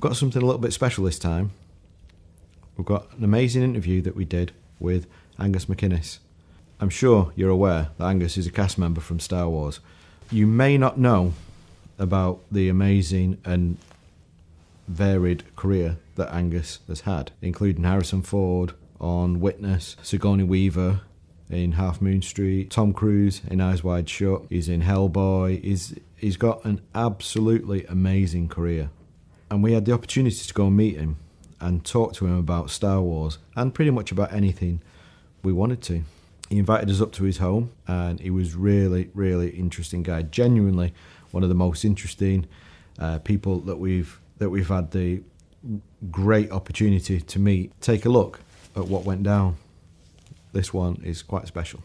got something a little bit special this time. We've got an amazing interview that we did with Angus Macinnes. I'm sure you're aware that Angus is a cast member from Star Wars. You may not know about the amazing and varied career that Angus has had, including Harrison Ford on Witness, Sigourney Weaver in Half Moon Street, Tom Cruise in Eyes Wide Shut, he's in Hellboy, he's got an absolutely amazing career. And we had the opportunity to go and meet him and talk to him about Star Wars and pretty much about anything we wanted to. He invited us up to his home, and he was really, really interesting guy. Genuinely one of the most interesting people that we've had the great opportunity to meet. Take a look at what went down. This one is quite special.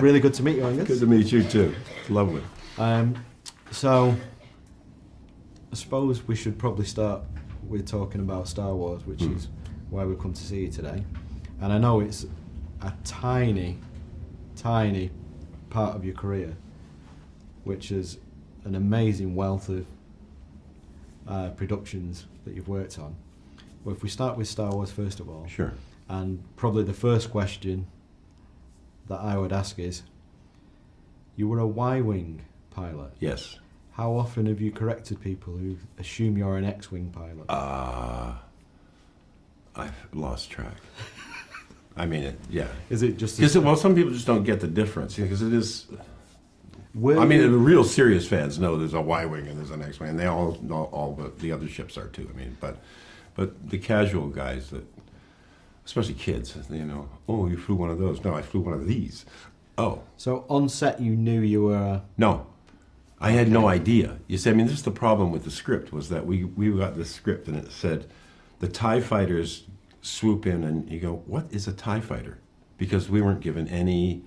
Really good to meet you, Angus. Good to meet you too. It's lovely. So, I suppose we should probably start with talking about Star Wars, which is why we've come to see you today. And I know it's a tiny, tiny part of your career, which is an amazing wealth of productions that you've worked on. Well, if we start with Star Wars first of all. Sure. And probably the first question that I would ask is, you were a Y-Wing pilot. Yes. How often have you corrected people who assume you're an X-Wing pilot? I've lost track. I mean, yeah. Is it just... Well, some people just don't get the difference, because it is... Were I mean, you- the real serious fans know there's a Y-Wing and there's an X-Wing, and they all know all the other ships are too. I mean, but the casual guys that... Especially kids, you know, oh, you flew one of those. No, I flew one of these. Oh. So on set you knew you were... No. I had no idea. You see, I mean, this is the problem with the script, was that we got this script and it said, the TIE fighters swoop in, and you go, what is a TIE fighter? Because we weren't given any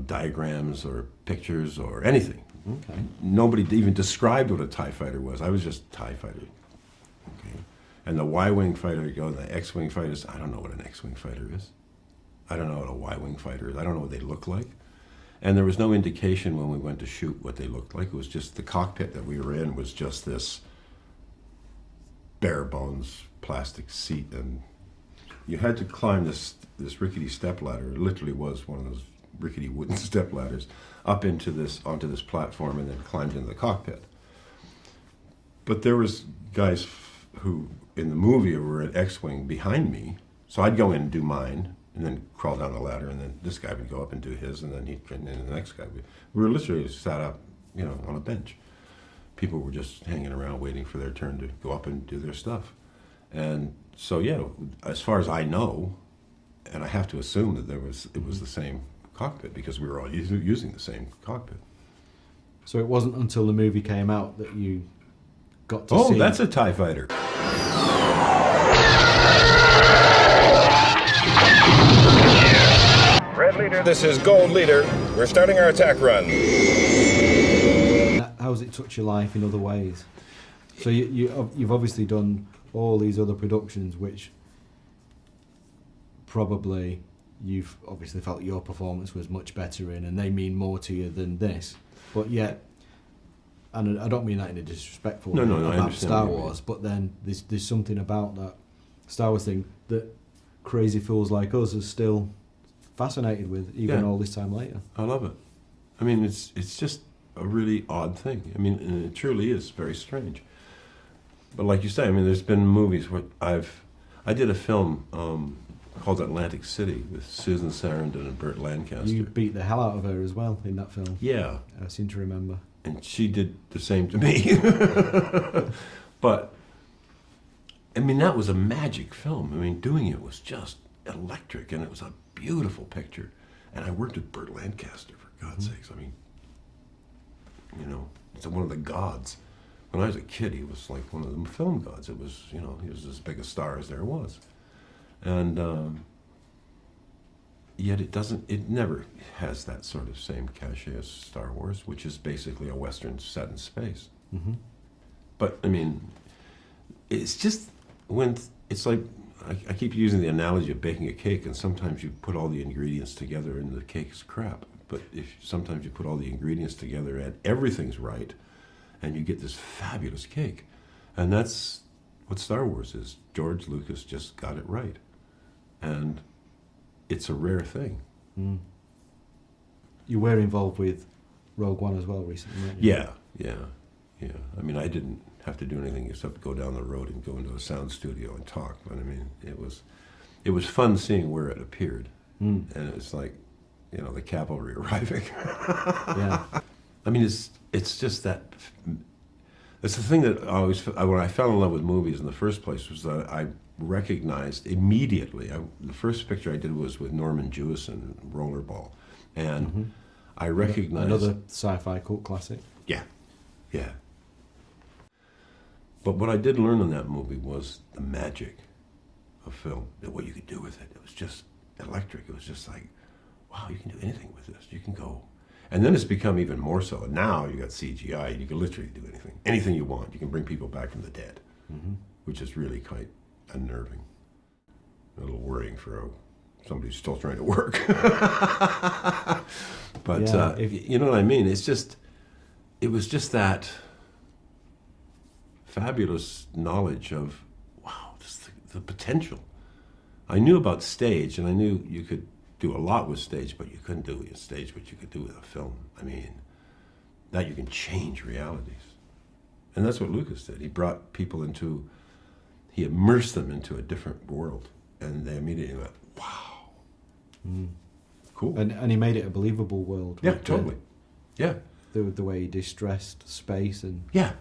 diagrams or pictures or anything. Okay. Nobody even described what a TIE fighter was. I was just TIE fighter. Okay. And the Y-Wing fighter, you go, the X-Wing fighters, I don't know what an X-Wing fighter is. I don't know what a Y-Wing fighter is. I don't know what they look like. And there was no indication when we went to shoot what they looked like. It was just the cockpit that we were in was just this bare bones plastic seat, and you had to climb this rickety step ladder. It literally was one of those rickety wooden step ladders up onto this platform, and then climbed into the cockpit. But there was guys who in the movie were at X-Wing behind me, so I'd go in and do mine, and then crawl down the ladder, and then this guy would go up and do his, and then the next guy would. We were literally sat up, you know, on a bench. People were just hanging around waiting for their turn to go up and do their stuff. And so, yeah, as far as I know, and I have to assume that it was the same cockpit, because we were all using the same cockpit. So it wasn't until the movie came out that you got to see... Oh, that's a TIE fighter. Red Leader, this is Gold Leader. We're starting our attack run. How has it touched your life in other ways? So you've obviously done all these other productions, which probably you've obviously felt your performance was much better in, and they mean more to you than this. But yet, and I don't mean that in a disrespectful way about Star Wars, but then there's something about that Star Wars thing that crazy fools like us are still fascinated with, even all this time later. I love it. I mean, it's just a really odd thing. I mean, and it truly is very strange. But like you say, I mean, there's been movies where I did a film called Atlantic City with Susan Sarandon and Burt Lancaster. You beat the hell out of her as well in that film. Yeah. I seem to remember. And she did the same to me. But I mean, that was a magic film. I mean, doing it was just electric, and it was a beautiful picture. And I worked with Burt Lancaster, for God's sakes. I mean, you know, it's one of the gods. When I was a kid, he was like one of the film gods. It was, you know, he was as big a star as there was. And yet it never has that sort of same cachet as Star Wars, which is basically a Western set in space. Mm-hmm. But, I mean, it's just when, it's like, I keep using the analogy of baking a cake, and sometimes you put all the ingredients together and the cake is crap. But sometimes you put all the ingredients together and everything's right, and you get this fabulous cake. And that's what Star Wars is. George Lucas just got it right. And it's a rare thing. Mm. You were involved with Rogue One as well recently, weren't you? Yeah. I mean, I didn't have to do anything except go down the road and go into a sound studio and talk. But I mean, it was fun seeing where it appeared. And it's like, you know, the cavalry arriving. Yeah. I mean, it's just that. It's the thing that when I fell in love with movies in the first place was that I recognized immediately. The first picture I did was with Norman Jewison, Rollerball, and I recognized another sci-fi cult classic. Yeah. But what I did learn in that movie was the magic of film, what you could do with it. It was just electric. It was just like, wow, you can do anything with this. You can go. And then it's become even more so. And now you got CGI. You can literally do anything you want. You can bring people back from the dead, which is really quite unnerving. A little worrying for somebody who's still trying to work. But Yeah, you know what I mean? It was just that fabulous knowledge of, wow, the potential. I knew about stage, and I knew you could do a lot with stage, but you couldn't do with stage what you could do with a film. I mean, that you can change realities. And that's what Lucas did. He brought people he immersed them into a different world, and they immediately went, wow. Cool. And he made it a believable world. Yeah, totally. Yeah. The way he distressed space and... Yeah,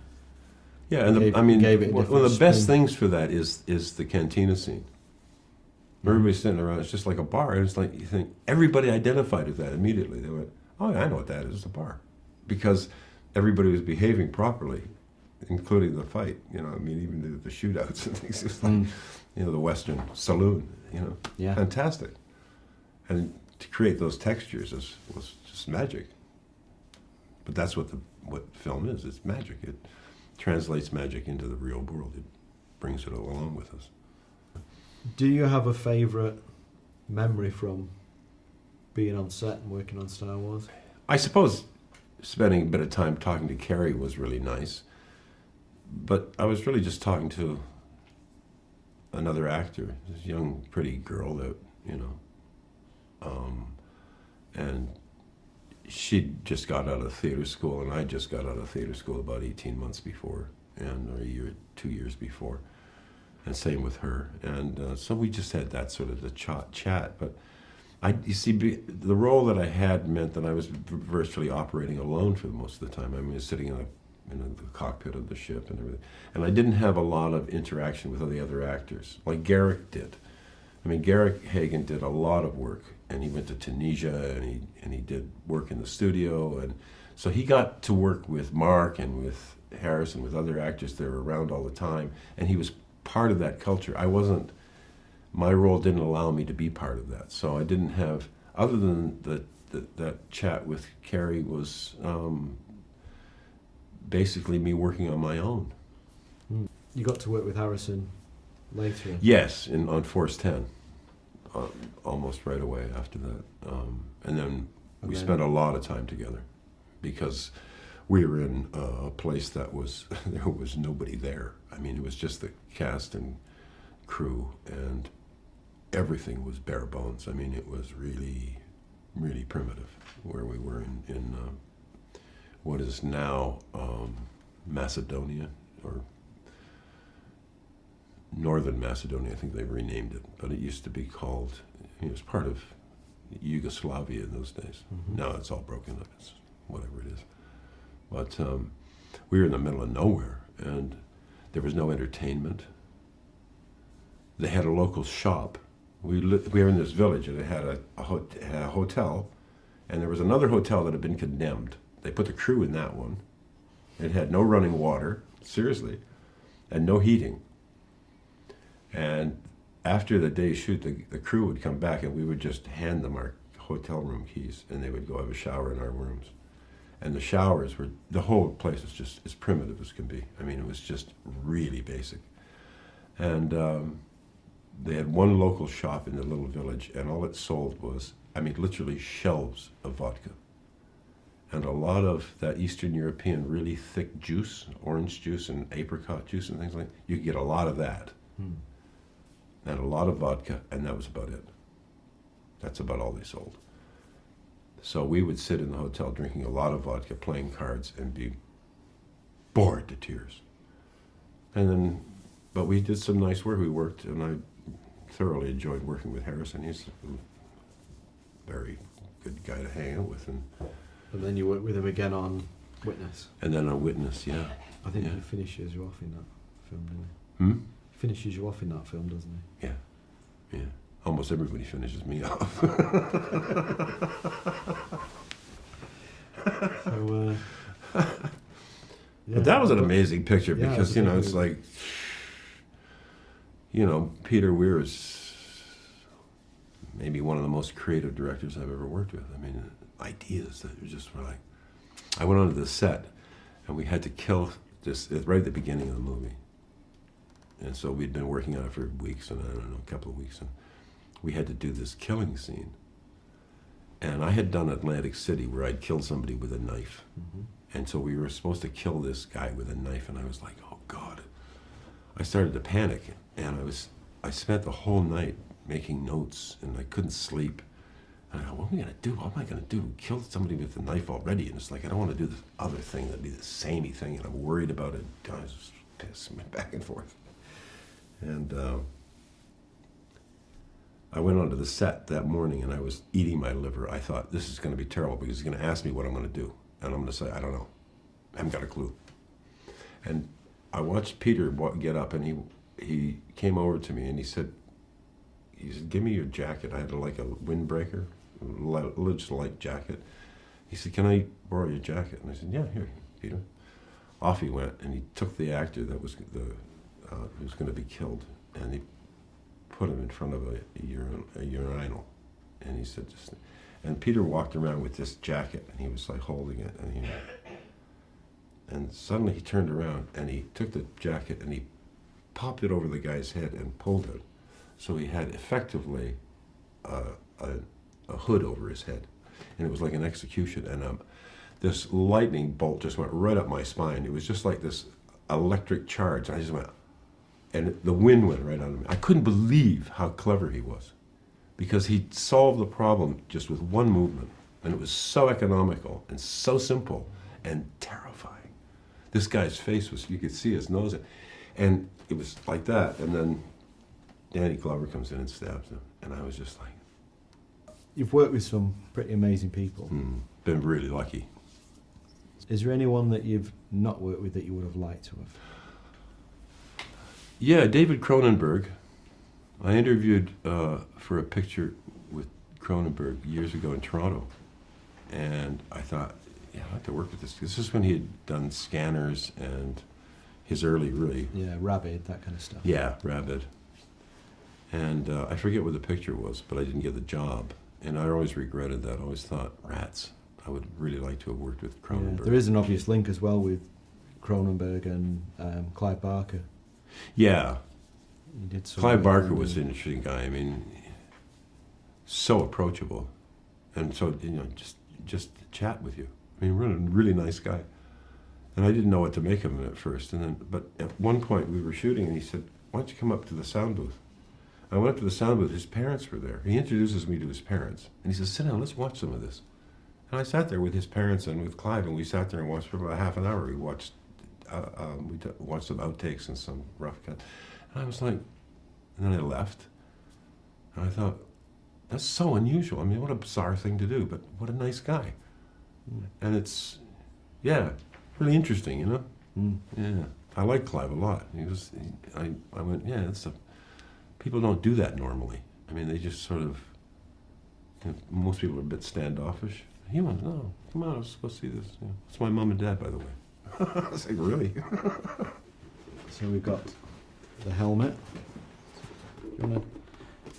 and gave it one of the best things for that is the cantina scene. Everybody's sitting around, it's just like a bar, and it's like, you think, everybody identified with that immediately. They went, oh, yeah, I know what that is, it's a bar. Because everybody was behaving properly, including the fight, you know, I mean, even the shootouts and things. It was like, you know, the Western saloon, you know. Yeah. Fantastic. And to create those textures was just magic. But that's what film is. It's magic. It translates magic into the real world. It brings it along with us. Do you have a favourite memory from being on set and working on Star Wars? I suppose spending a bit of time talking to Carrie was really nice. But I was really just talking to another actor, this young, pretty girl that, you know, and she just got out of theater school, and I just got out of theater school about 18 months before, or 2 years before, and same with her. And so we just had that sort of the chat. But you see, the role that I had meant that I was virtually operating alone for most of the time. I mean, sitting in the cockpit of the ship and everything. And I didn't have a lot of interaction with the other actors, like Garrick did. I mean, Garrick Hagen did a lot of work, and he went to Tunisia, and he did work in the studio, and so he got to work with Mark and with Harris and with other actors that were around all the time, and he was part of that culture. My role didn't allow me to be part of that, so I didn't have, other than that chat with Carrie was basically me working on my own. You got to work with Harrison later? Yes, on Force 10, almost right away after that. And then we spent a lot of time together because we were in a place that there was nobody there. I mean, it was just the cast and crew, and everything was bare bones. I mean, it was really, really primitive where we were in what is now Macedonia, or Northern Macedonia. I think they've renamed it, but it used to be called, it was part of Yugoslavia in those days. Now it's all broken up, it's whatever it is. But we were in the middle of nowhere, and there was no entertainment. they had a local shop. We were in this village, and it had a hotel, and there was another hotel that had been condemned. They put the crew in that one. It had no running water, seriously, and no heating. And after the day's shoot, the crew would come back, and we would just hand them our hotel room keys, and they would go have a shower in our rooms. And the showers were, the whole place was just as primitive as can be. I mean, it was just really basic. And they had one local shop in the little village, and all it sold was, I mean, literally shelves of vodka. And a lot of that Eastern European really thick juice, orange juice and apricot juice and things like that, you could get a lot of that. And a lot of vodka, and that was about it. That's about all they sold. So we would sit in the hotel drinking a lot of vodka, playing cards, and be bored to tears. And then, but we did some nice work. We worked, and I thoroughly enjoyed working with Harrison. He's a very good guy to hang out with. And then you worked with him again on Witness. And then on Witness, yeah. I think yeah. he finishes you off in that film, doesn't he? Finishes you off in that film, doesn't he? Yeah, yeah. Almost everybody finishes me off. So, yeah. But that was an amazing picture because, you know, it's like, you know, Peter Weir is maybe one of the most creative directors I've ever worked with. I mean, ideas that just were like, I went onto the set and we had to kill this right at the beginning of the movie. And so we'd been working on it for weeks, and I don't know, a couple of weeks, and we had to do this killing scene. And I had done Atlantic City where I'd killed somebody with a knife. And so we were supposed to kill this guy with a knife, and I was like, oh God. I started to panic, and I spent the whole night making notes, and I couldn't sleep. And I thought, what am I gonna do? What am I gonna do? Killed somebody with a knife already, and it's like, I don't wanna do this other thing that'd be the samey thing, and I'm worried about it. I was just pissed, went back and forth. And I went onto the set that morning, and I was eating my liver. I thought, this is going to be terrible because he's going to ask me what I'm going to do. And I'm going to say, I don't know. I haven't got a clue. And I watched Peter get up, and he came over to me, and he said, give me your jacket. I had like a windbreaker, just a light jacket. He said, can I borrow your jacket? And I said, yeah, here, Peter. Off he went, and he took the actor that was who was going to be killed, and he put him in front of a urinal, and he said, and Peter walked around with this jacket, and he was like holding it, and suddenly he turned around, and he took the jacket, and he popped it over the guy's head and pulled it, so he had effectively a hood over his head, and it was like an execution, and this lightning bolt just went right up my spine. It was just like this electric charge. I just went, and the wind went right on me. I couldn't believe how clever he was, because he solved the problem just with one movement, and it was so economical and so simple and terrifying. This guy's face was, you could see his nose, and it was like that, and then Danny Glover comes in and stabs him, and I was just like... You've worked with some pretty amazing people. Been really lucky. Is there anyone that you've not worked with that you would have liked to have? Yeah, David Cronenberg. I interviewed for a picture with Cronenberg years ago in Toronto, and I thought, yeah, I'd like to work with this. This is when he had done Scanners and his early, really... Yeah, Rabid, that kind of stuff. Yeah, Rabid. And I forget what the picture was, but I didn't get the job. And I always regretted that. I always thought, rats, I would really like to have worked with Cronenberg. Yeah, there is an obvious link as well with Cronenberg and Clive Barker. Yeah. Clive Barker was an an interesting guy. I mean, so approachable. And so, you know, just chat with you. I mean, really nice guy. And I didn't know what to make of him at first. And then, but at one point we were shooting, and he said, why don't you come up to the sound booth? I went up to the sound booth. His parents were there. He introduces me to his parents. And he says, sit down, let's watch some of this. And I sat there with his parents and with Clive, and we sat there and watched for about half an hour. We watched watched some outtakes and some rough cut. And I was like, and then I left. And I thought, that's so unusual. I mean, what a bizarre thing to do, but what a nice guy. And it's, yeah, really interesting, you know? Yeah. I like Clive a lot. I went, yeah, People don't do that normally. I mean, they just sort of, most people are a bit standoffish. He went, no, come on, let's go see this. Yeah. It's my mom and dad, by the way. I was like, really? So we've got the helmet. Do you want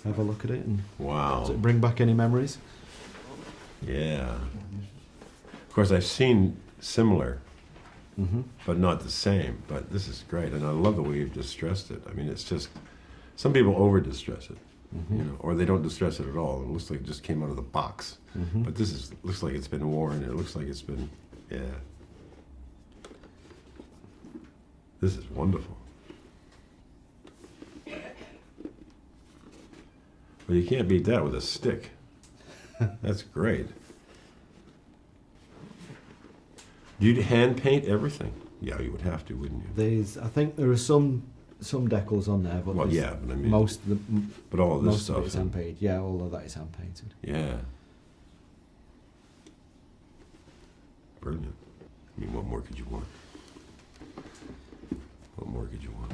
to have a look at it? And Wow. does it bring back any memories? Yeah. Of course, I've seen similar, but not the same. But this is great, and I love the way you've distressed it. I mean, it's just, some people over-distress it, you know, or they don't distress it at all. It looks like it just came out of the box. But this looks like it's been worn. It looks like it's been, yeah. This is wonderful. Well, you can't beat that with a stick. That's great. You'd hand paint everything? Yeah, you would have to, wouldn't you? I think there are some decals on there, but Well, yeah, but I mean, most of the but all of this most stuff. of it is hand painted. Yeah, all of that is hand painted. Yeah. Brilliant. I mean, what more could you want? What more could you want?